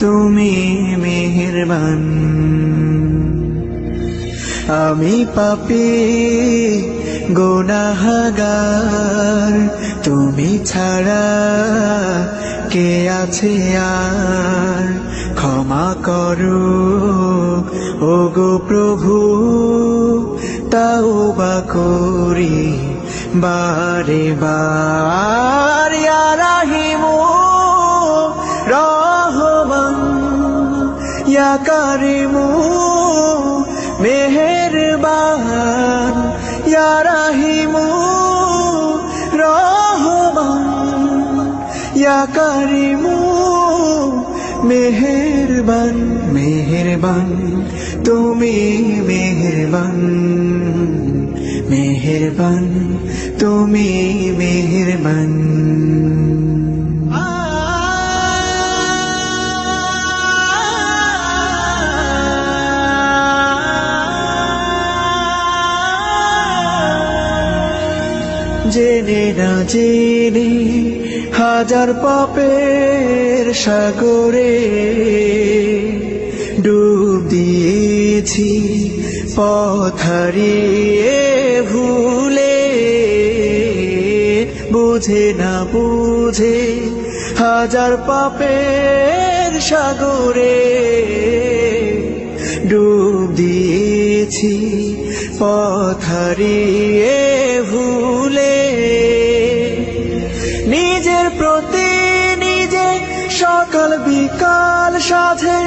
তুমি মেহেরবান। আমি পাপী গুনাহগার, তুমি ছাড়া কে আছে আর? ক্ষমা করো ওগো প্রভু, তাওবা করি বারে বার। ইয়া রাহিমু রহমান, ইয়া কারিমু মেহেরবান, ইয়া রাহিমু রহমান, ইয়া কারিমু মেহেরবান। মেহেরবান তুমি মেহেরবান, মেহেরবান তুমি মেহেরবান। জেনে না জেনে হাজার পাপের সাগরে ডুব দিয়েছি, পথ হারিয়ে ভুলে। বুঝে না বুঝে হাজার পাপের সাগরে ডুব দিয়েছি, পথ হারিয়ে ভুলে। নিজের প্রতি নিজে সকাল বিকাল সাধে